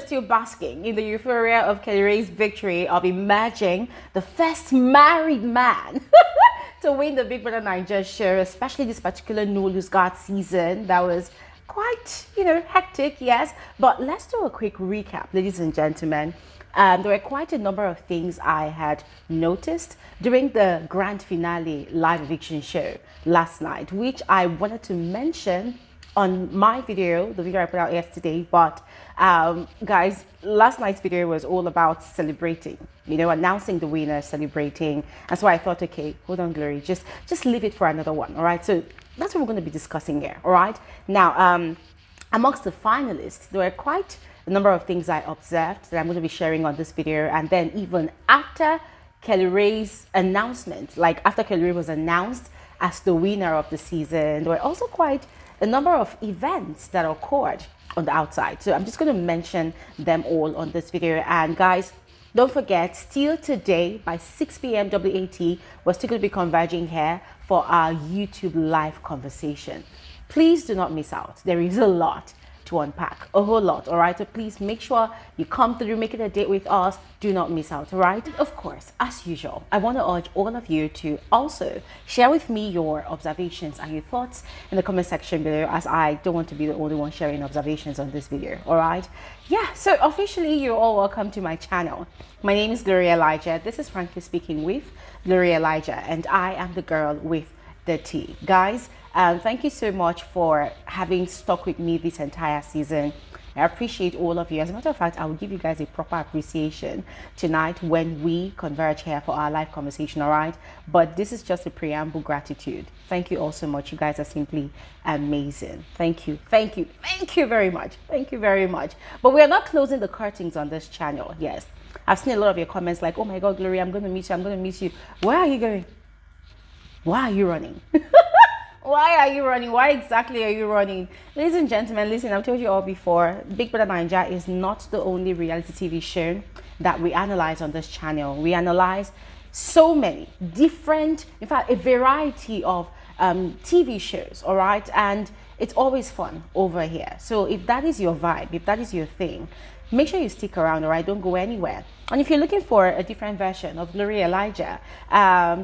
still basking in the euphoria of Kellyrae's victory of emerging the first married man to win the Big Brother Naija show, especially this particular No Lose Guard season that was quite, hectic, yes. But let's do a quick recap, ladies and gentlemen. There were quite a number of things I had noticed during the grand finale live eviction show last night, which I wanted to mention on my video, the video I put out yesterday. But guys, last night's video was all about celebrating, announcing the winner, celebrating. And so I thought, okay, hold on, Glory, just leave it for another one. All right, so that's what we're going to be discussing here. All right, now amongst the finalists, there were quite a number of things I observed that I'm going to be sharing on this video. And then even after Kellyrae's announcement, like after Kellyrae was announced as the winner of the season, there were also quite a number of events that occurred on the outside. So I'm just going to mention them all on this video. And guys, don't forget, still today by 6 p.m. WAT, we're still going to be converging here for our YouTube live conversation. Please do not miss out. There is a lot to unpack, a whole lot. All right, so please make sure you come through, make it a date with us. Do not miss out. All right, of course, as usual, I want to urge all of you to also share with me your observations and your thoughts in the comment section below, as I don't want to be the only one sharing observations on this video. All right, yeah, so officially you're all welcome to my channel. My name is Bbnaija. This is Frankly Speaking with Bbnaija, and I am the girl with the tea. Guys, thank you so much for having stuck with me this entire season. I appreciate all of you. As a matter of fact, I will give you guys a proper appreciation tonight when we converge here for our live conversation, all right? But this is just a preamble gratitude. Thank you all so much. You guys are simply amazing. Thank you. Thank you. Thank you very much. Thank you very much. But we are not closing the curtains on this channel. Yes. I've seen a lot of your comments like, oh my God, Glory, I'm going to meet you. I'm going to meet you. Where are you going? Why are you running? Why are you running? Why exactly are you running? Ladies and gentlemen, listen, I've told you all before, Big Brother Naija is not the only reality TV show that we analyze on this channel. We analyze so many different, in fact, a variety of TV shows, all right? And it's always fun over here. So if that is your vibe, if that is your thing, make sure you stick around, all right? Don't go anywhere. And if you're looking for a different version of Bbnaija,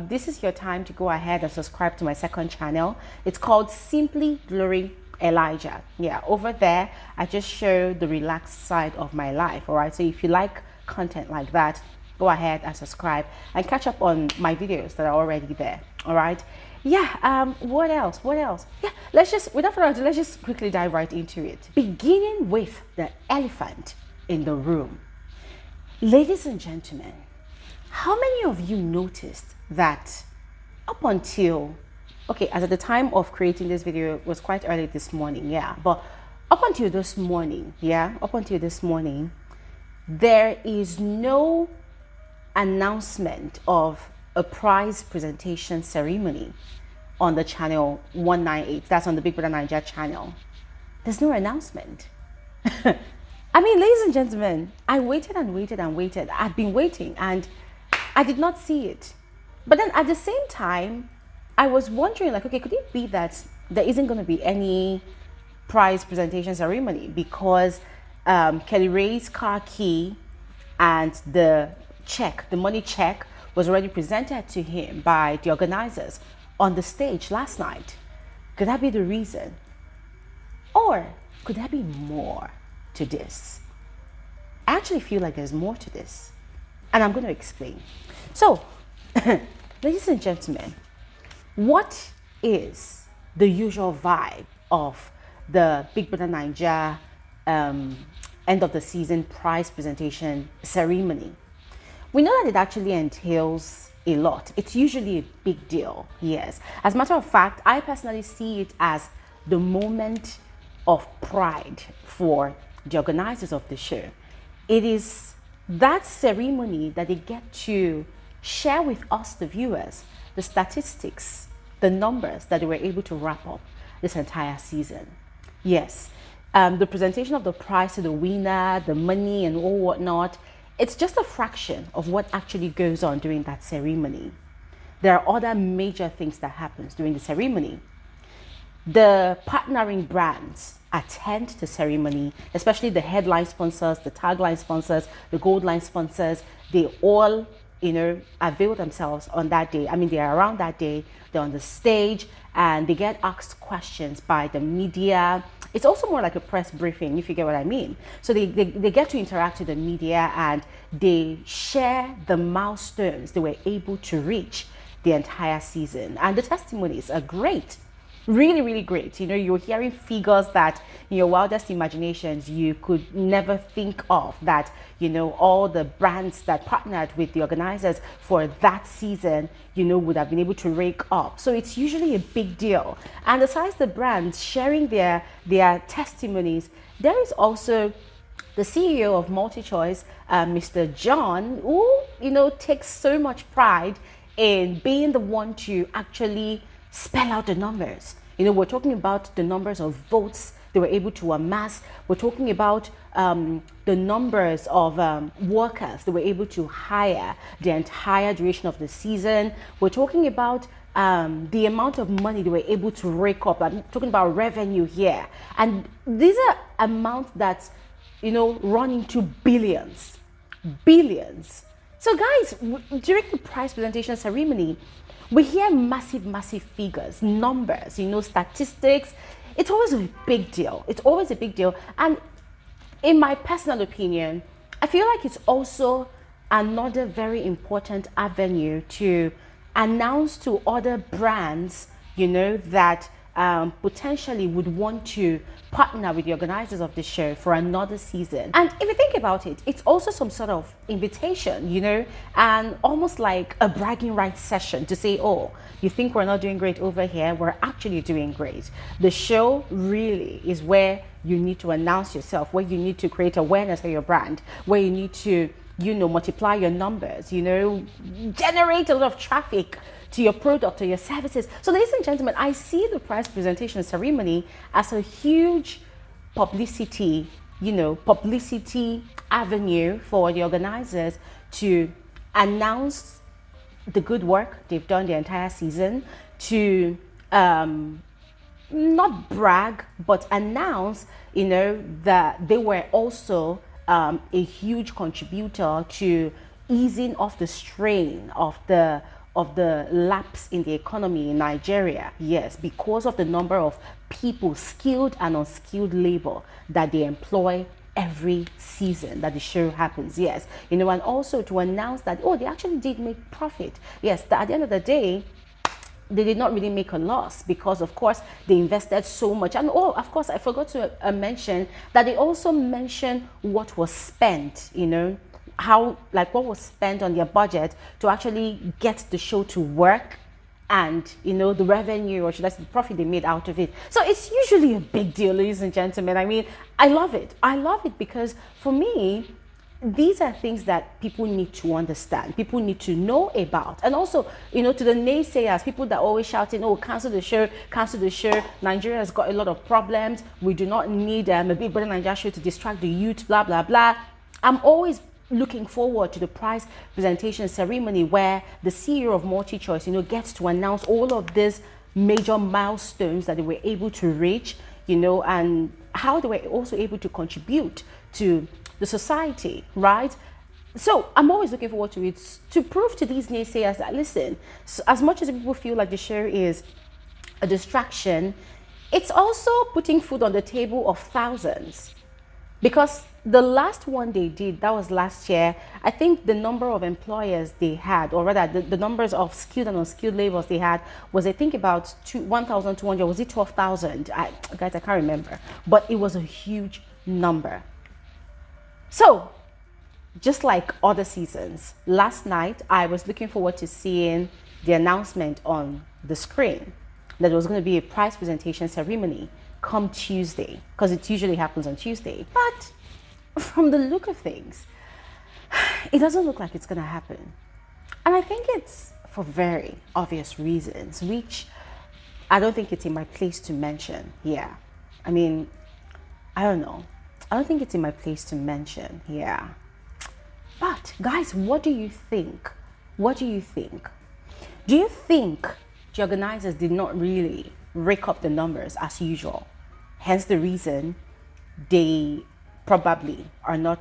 this is your time to go ahead and subscribe to my second channel. It's called Simply Bbnaija. Yeah, over there, I just show the relaxed side of my life, all right? So if you like content like that, go ahead and subscribe and catch up on my videos that are already there, all right? Yeah, what else? Yeah, without further ado, let's just quickly dive right into it. Beginning with the elephant in the room. Ladies and gentlemen, how many of you noticed that up until, okay, as at the time of creating this video, it was quite early this morning, yeah, but up until this morning, there is no announcement of a prize presentation ceremony on the channel 198. That's on the Big Brother Naija channel. There's no announcement. I mean, ladies and gentlemen, I waited and waited and waited. I've been waiting and I did not see it. But then at the same time, I was wondering, like, okay, could it be that there isn't going to be any prize presentation ceremony because Kellyrae's car key and the money check was already presented to him by the organizers on the stage last night? Could that be the reason? Or could there be more to this? I actually feel like there's more to this, and I'm going to explain. So, ladies and gentlemen, what is the usual vibe of the Big Brother Naija end of the season prize presentation ceremony? We know that it actually entails a lot. It's usually a big deal, yes. As a matter of fact, I personally see it as the moment of pride for the organizers of the show. It is that ceremony that they get to share with us, the viewers, the statistics, the numbers that they were able to wrap up this entire season. Yes, the presentation of the prize to the winner, the money and all whatnot, it's just a fraction of what actually goes on during that ceremony. There are other major things that happens during the ceremony. the partnering brands attend the ceremony, especially the headline sponsors, the tagline sponsors, the gold line sponsors. They all, avail themselves on that day. I mean, they're around that day, they're on the stage, and they get asked questions by the media. It's also more like a press briefing, if you get what I mean. So they get to interact with the media, and they share the milestones they were able to reach the entire season. And the testimonies are great. Really, really great. You're hearing figures that in your wildest imaginations you could never think of, that all the brands that partnered with the organizers for that season would have been able to rake up. So it's usually a big deal. And besides the brands sharing their testimonies, there is also the CEO of MultiChoice, Mr. John, who takes so much pride in being the one to actually spell out the numbers. We're talking about the numbers of votes they were able to amass. We're talking about the numbers of workers they were able to hire the entire duration of the season. We're talking about the amount of money they were able to rake up. I'm talking about revenue here. And these are amounts that, run into billions. Billions. So guys, during the prize presentation ceremony, we hear massive, massive figures, numbers, statistics. It's always a big deal. It's always a big deal. And in my personal opinion, I feel like it's also another very important avenue to announce to other brands, that potentially would want to partner with the organizers of the show for another season. And if you think about it, it's also some sort of invitation, and almost like a bragging rights session to say, oh, you think we're not doing great over here? We're actually doing great. The show really is where you need to announce yourself, where you need to create awareness of your brand, where you need to, multiply your numbers, generate a lot of traffic to your product or your services. So ladies and gentlemen, I see the prize presentation ceremony as a huge publicity avenue for the organizers to announce the good work they've done the entire season, to not brag, but announce, that they were also a huge contributor to easing off the strain of the lapse in the economy in Nigeria. Yes, because of the number of people, skilled and unskilled labor, that they employ every season that the show happens. Yes, and also to announce that, oh, they actually did make profit. Yes, that at the end of the day, they did not really make a loss, because of course they invested so much. And of course I forgot to mention that they also mentioned what was spent, what was spent on their budget to actually get the show to work, and the revenue, or should I say the profit they made out of it. So it's usually a big deal, ladies and gentlemen. I mean, I love it because for me, these are things that people need to understand, people need to know about. And also, to the naysayers, people that always shouting, oh, cancel the show, Nigeria has got a lot of problems, we do not need a Big Brother Naija show to distract the youth, blah blah blah. I'm always looking forward to the prize presentation ceremony where the CEO of MultiChoice, gets to announce all of these major milestones that they were able to reach, and how they were also able to contribute to the society, right? So I'm always looking forward to it, to prove to these naysayers that, listen, so as much as people feel like the show is a distraction, it's also putting food on the table of thousands. Because the last one they did, that was last year, I think the number of employers they had, or rather the numbers of skilled and unskilled laborers they had was, I think, about 1,200, was it 12,000? Guys, I can't remember. But it was a huge number. So, just like other seasons, last night I was looking forward to seeing the announcement on the screen that there was going to be a prize presentation ceremony come Tuesday, because it usually happens on Tuesday. But from the look of things, it doesn't look like it's going to happen. And I think it's for very obvious reasons, which I don't think it's in my place to mention here. I mean, I don't know. I don't think it's in my place to mention here. But guys, what do you think? What do you think? Do you think the organizers did not really rake up the numbers as usual. Hence the reason they probably are not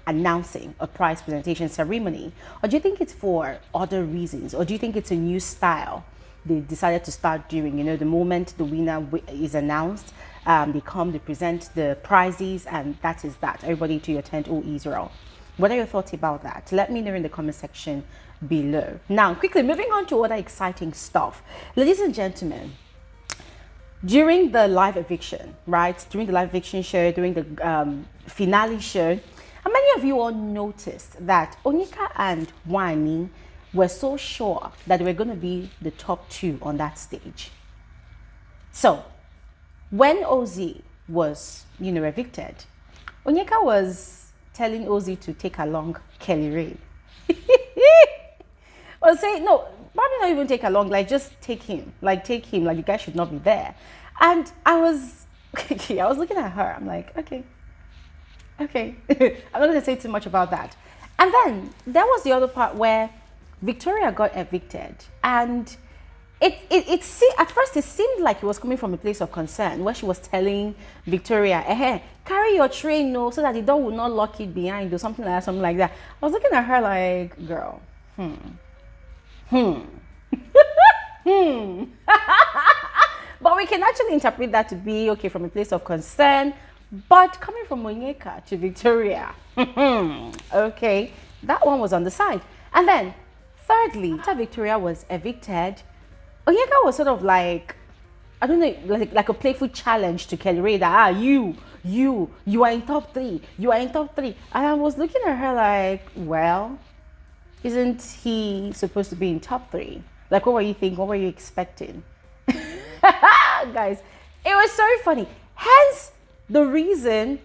announcing a prize presentation ceremony. Or do you think it's for other reasons? Or do you think it's a new style they decided to start doing? You know, the moment the winner is announced, they come, they present the prizes, and that is that. Everybody to your tent, O Israel. What are your thoughts about that? Let me know in the comment section below. Now, quickly moving on to other exciting stuff. Ladies and gentlemen, during the live eviction, right? During the live eviction show, during the finale show, and many of you all noticed that Onyeka and Wani were so sure that they were going to be the top two on that stage. So, when OZ was, you know, evicted, Onyeka was telling OZ to take along Kellyrae. Or say, no, probably not even take along, like just take him, like you guys should not be there. And I was looking at her, I'm like, okay. I'm not gonna say too much about that. And then there was the other part where Victoria got evicted, and at first it seemed like it was coming from a place of concern, where she was telling Victoria, carry your tray, no, so that the door will not lock it behind, or something like that. I was looking at her like, girl, But we can actually interpret that to be, okay, from a place of concern, but coming from Onyeka to Victoria, okay, that one was on the side. And then, thirdly, after Victoria was evicted, Onyeka was sort of like, I don't know, like a playful challenge to Kellyrae that, you are in top three, And I was looking at her like, well, isn't he supposed to be in top three? Like, what were you thinking? What were you expecting? Guys, it was so funny. Hence the reason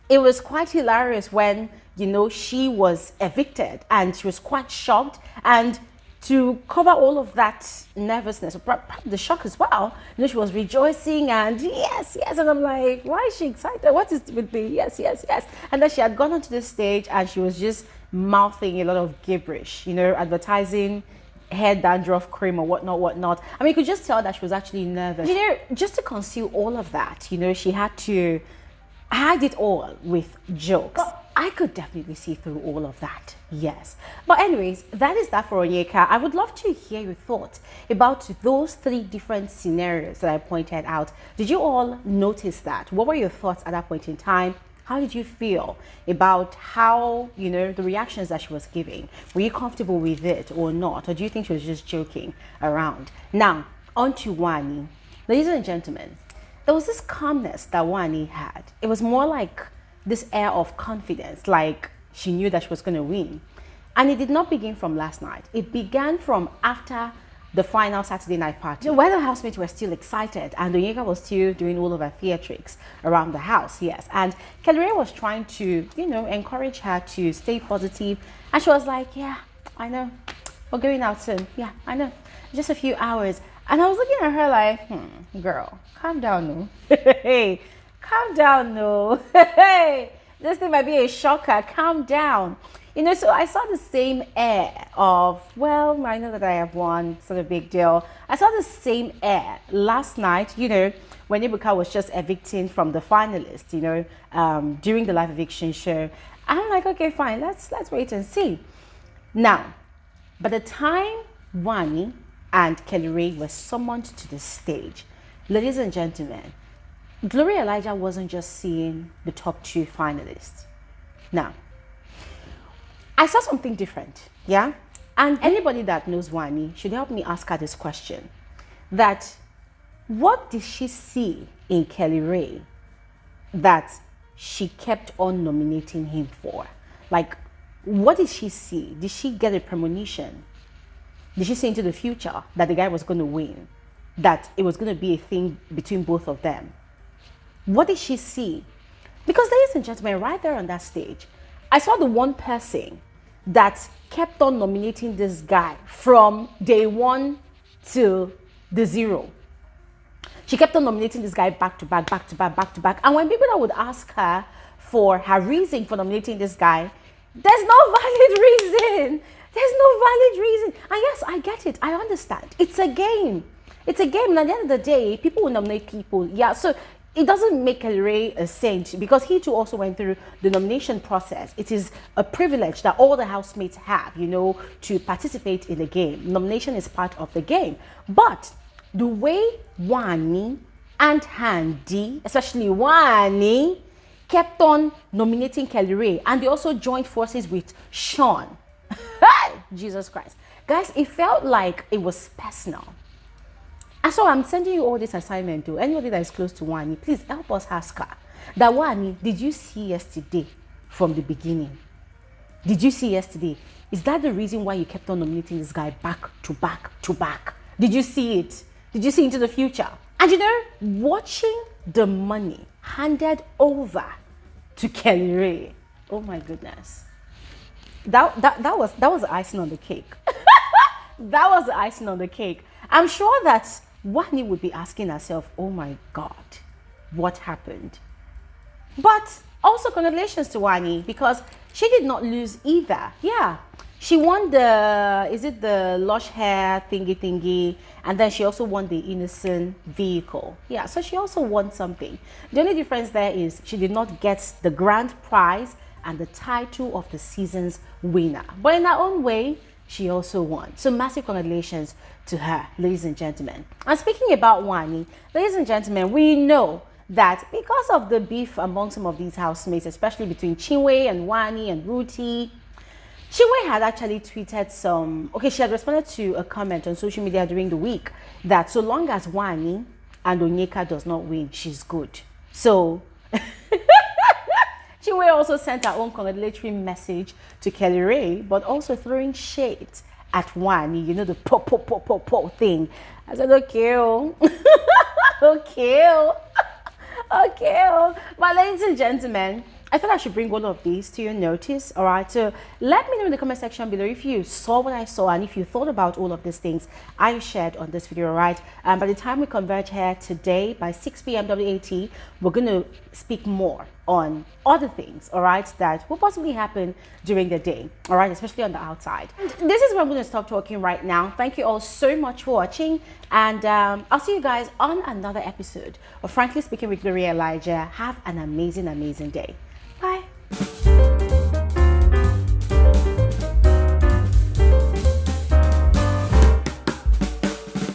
it was quite hilarious when, you know, she was evicted and she was quite shocked, and to cover all of that nervousness, the shock as well, you know, she was rejoicing and yes, and I'm like, why is she excited? What is with the yes? And then she had gone onto the stage and she was just mouthing a lot of gibberish, you know, advertising hair dandruff cream or whatnot. I mean, you could just tell that she was actually nervous. You know, just to conceal all of that, you know, she had to hide it all with jokes. But I could definitely see through all of that, yes. But anyways, that is that for Onyeka. I would love to hear your thoughts about those three different scenarios that I pointed out. Did you all notice that? What were your thoughts at that point in time? How did you feel about how, you know, the reactions that she was giving? Were you comfortable with it or not? Or do you think she was just joking around? Now, on to Wani. Ladies and gentlemen, there was this calmness that Wani had. It was more like this air of confidence, like she knew that she was going to win. And it did not begin from last night. It began from after the final Saturday night party, where the housemates were still excited and Onyeka was still doing all of her theatrics around the house, yes. And Kellyrae was trying to, you know, encourage her to stay positive. And she was like, yeah, I know, we're going out soon. Yeah, I know, just a few hours. And I was looking at her like, girl, calm down, no. Hey, calm down, no. Hey, this thing might be a shocker, calm down. You know, so I saw the same air of, well, I know that I have won, it's not a big deal. I saw the same air last night, you know, when Ebuka was just evicting from the finalists, you know, during the live eviction show. I'm like, okay, fine, let's wait and see. Now, by the time Wani and Kellyrae were summoned to the stage, ladies and gentlemen, Elijah wasn't just seeing the top two finalists. Now, I saw something different, yeah? And anybody that knows Wani should help me ask her this question. That, what did she see in Kellyrae that she kept on nominating him for? Like, what did she see? Did she get a premonition? Did she see into the future that the guy was going to win? That it was going to be a thing between both of them? What did she see? Because, ladies and gentlemen, right there on that stage, I saw the one person that kept on nominating this guy from day one to the zero. She kept on nominating this guy back to back. And when people would ask her for her reason for nominating this guy, there's no valid reason. There's no valid reason. And yes, I get it. I understand. It's a game. It's a game, and at the end of the day, people will nominate people. Yeah, so it doesn't make Kellyrae a saint because he too also went through the nomination process. It is a privilege that all the housemates have, you know, to participate in the game. Nomination is part of the game. But the way Wani and Ndi, especially Wani, kept on nominating Kellyrae, and they also joined forces with Sean. Jesus Christ. Guys, it felt like it was personal. And so I'm sending you all this assignment to anybody that is close to Wani. Please help us ask her that Wani, did you see yesterday from the beginning? Did you see yesterday? Is that the reason why you kept on nominating this guy back to back to back? Did you see it? Did you see into the future? And you know, watching the money handed over to Kellyrae, oh my goodness, that was the icing on the cake. That was the icing on the cake. I'm sure that Wani would be asking herself, oh my God, what happened? But also congratulations to Wani, because she did not lose either. Yeah, she won the, is it the lush hair thingy, and then she also won the innocent vehicle. Yeah, so she also won something. The only difference there is she did not get the grand prize and the title of the season's winner. But in her own way, she also won. So massive congratulations to her, ladies and gentlemen. And speaking about Wani, ladies and gentlemen, we know that because of the beef among some of these housemates, especially between Chinwe and Wani and Ruti, Chinwe had actually tweeted some, okay, she had responded to a comment on social media during the week that so long as Wani and Onyeka does not win, she's good. So Chinwe also sent her own congratulatory message to Kellyrae, but also throwing shade at Wani, you know, the po thing. I said, okay, oh. Okay, oh. Okay, oh. But ladies and gentlemen, I thought I should bring all of these to your notice, all right? So let me know in the comment section below if you saw what I saw and if you thought about all of these things I shared on this video, all right? By the time we converge here today by 6 p.m. WAT, we're going to speak more on other things, all right, that will possibly happen during the day, all right, especially on the outside. And this is where I'm going to stop talking right now. Thank you all so much for watching, and I'll see you guys on another episode of Frankly Speaking with Bbnaija. Have an amazing, amazing day.